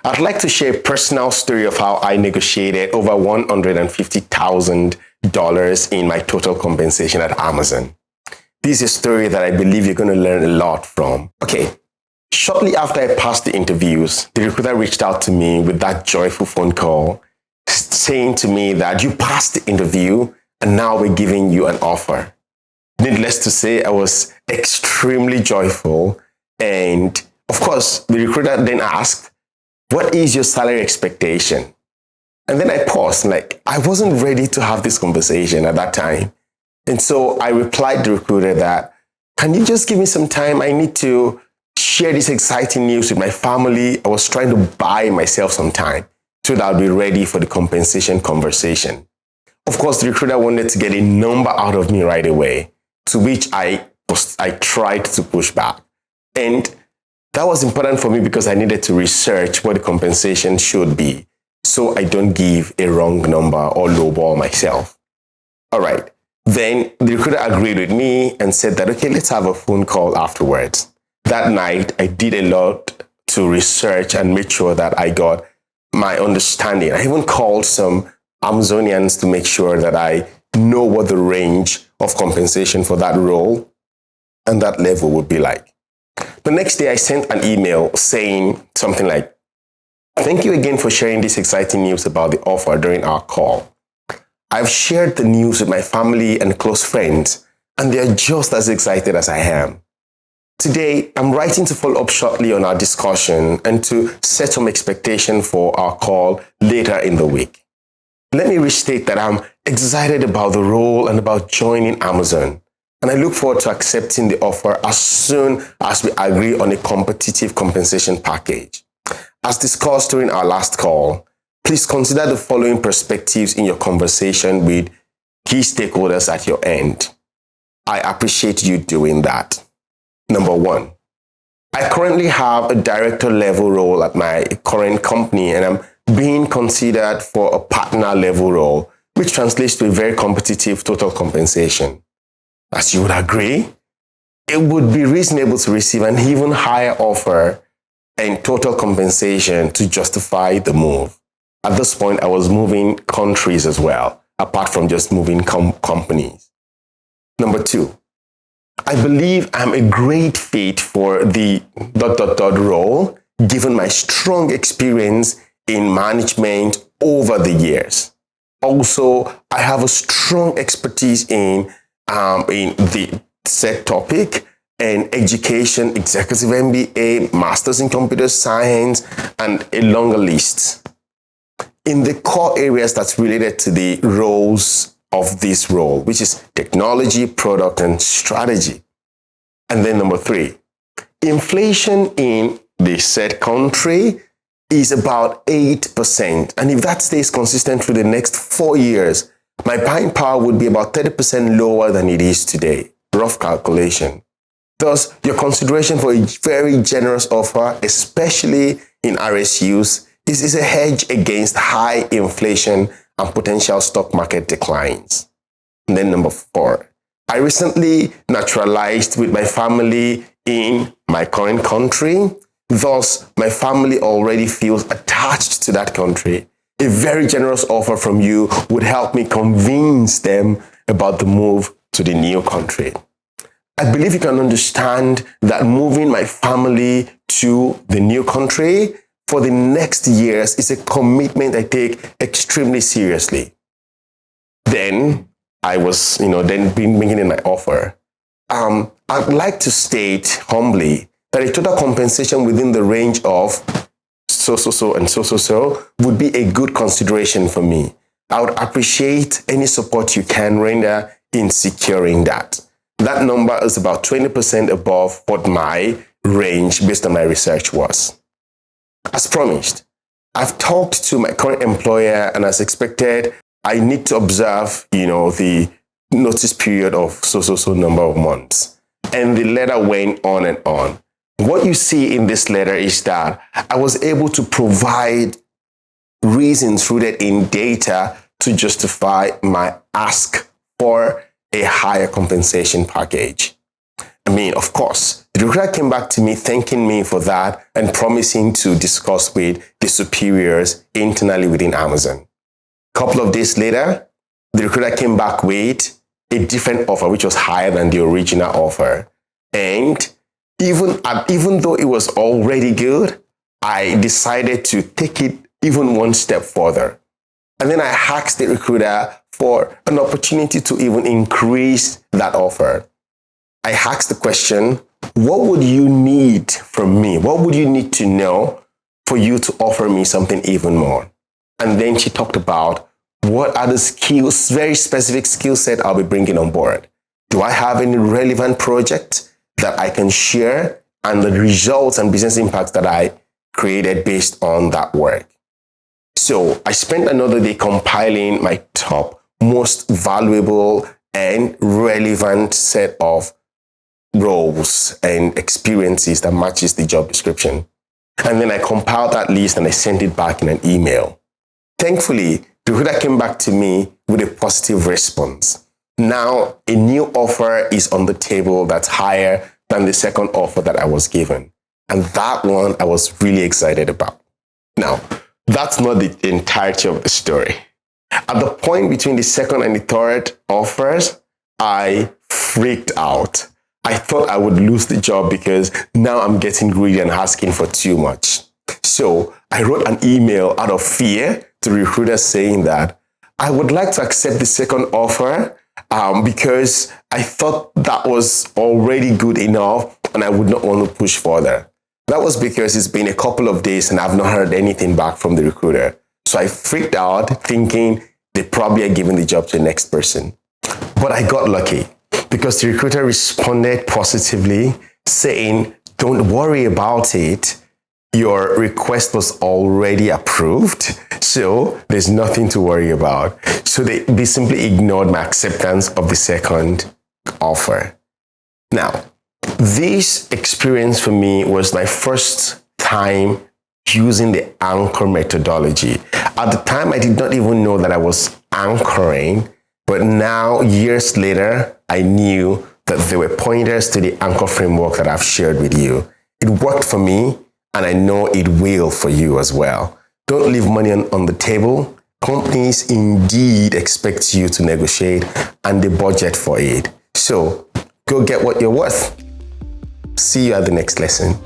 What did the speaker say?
I'd like to share a personal story of how I negotiated over $150,000 in my total compensation at Amazon. This is a story that I believe you're going to learn a lot from. Okay, shortly after I passed the interviews, the recruiter reached out to me with that joyful phone call saying to me that you passed the interview and now we're giving you an offer. Needless to say, I was extremely joyful. And of course, the recruiter then asked, what is your salary expectation? And then I paused, like I wasn't ready to have this conversation at that time. And so I replied to the recruiter that, can you just give me some time? I need to share this exciting news with my family. I was trying to buy myself some time so that I'll be ready for the compensation conversation. Of course, the recruiter wanted to get a number out of me right away, to which I tried to push back. And that was important for me because I needed to research what the compensation should be so I don't give a wrong number or lowball myself. All right. Then the recruiter agreed with me and said that, okay, let's have a phone call afterwards. That night, I did a lot to research and make sure that I got my understanding. I even called some Amazonians to make sure that I know what the range of compensation for that role and that level would be like. The next day, I sent an email saying something like, thank you again for sharing this exciting news about the offer during our call. I've shared the news with my family and close friends, and they're just as excited as I am. Today, I'm writing to follow up shortly on our discussion and to set some expectation for our call later in the week. Let me restate that I'm excited about the role and about joining Amazon, and I look forward to accepting the offer as soon as we agree on a competitive compensation package. As discussed during our last call, please consider the following perspectives in your conversation with key stakeholders at your end. I appreciate you doing that. Number one, I currently have a director level role at my current company, and I'm being considered for a partner level role, which translates to a very competitive total compensation. As you would agree, it would be reasonable to receive an even higher offer and total compensation to justify the move. At this point, I was moving countries as well, apart from just moving companies. Number two, I believe I'm a great fit for the ... role, given my strong experience in management over the years. Also, I have a strong expertise in the said topic and education, executive MBA, masters in computer science, and a longer list in the core areas that's related to the roles of this role, which is technology, product, and strategy. And then number three, inflation in the said country is about 8%. And if that stays consistent for the next 4 years, my buying power would be about 30% lower than it is today. Rough calculation. Thus, your consideration for a very generous offer, especially in RSUs, is a hedge against high inflation and potential stock market declines. And then number four, I recently naturalized with my family in my current country. Thus, my family already feels attached to that country. A very generous offer from you would help me convince them about the move to the new country. I believe you can understand that moving my family to the new country for the next years is a commitment I take extremely seriously. Then I was, then bringing in my offer. I'd like to state humbly that a total compensation within the range of so would be a good consideration for me. I would appreciate any support you can render in securing that. That number is about 20% above what my range based on my research was. As promised, I've talked to my current employer, and as expected, I need to observe, the notice period of so number of months. And the letter went on and on. What you see in this letter is that I was able to provide reasons rooted in data to justify my ask for a higher compensation package. Of course, the recruiter came back to me thanking me for that and promising to discuss with the superiors internally within Amazon. A couple of days later, the recruiter came back with a different offer, which was higher than the original offer. And even though it was already good, I decided to take it even one step further. And then I asked the recruiter for an opportunity to even increase that offer. I asked the question, what would you need from me? What would you need to know for you to offer me something even more? And then she talked about what are the skills, very specific skill set I'll be bringing on board. Do I have any relevant project that I can share and the results and business impacts that I created based on that work? So I spent another day compiling my top, most valuable and relevant set of roles and experiences that matches the job description. And then I compiled that list and I sent it back in an email. Thankfully, the recruiter came back to me with a positive response. Now, a new offer is on the table that's higher than the second offer that I was given. And that one I was really excited about. Now, that's not the entirety of the story. At the point between the second and the third offers, I freaked out. I thought I would lose the job because now I'm getting greedy and asking for too much. So I wrote an email out of fear to the recruiter saying that I would like to accept the second offer because I thought that was already good enough and I would not want to push further. That was because it's been a couple of days and I've not heard anything back from the recruiter. So I freaked out thinking they probably are giving the job to the next person. But I got lucky because the recruiter responded positively saying, don't worry about it. Your request was already approved, so there's nothing to worry about. So they simply ignored my acceptance of the second offer. Now, this experience for me was my first time using the anchor methodology. At the time, I did not even know that I was anchoring, but now, years later, I knew that there were pointers to the anchor framework that I've shared with you. It worked for me, and I know it will for you as well. Don't leave money on the table. Companies indeed expect you to negotiate and they budget for it. So go get what you're worth. See you at the next lesson.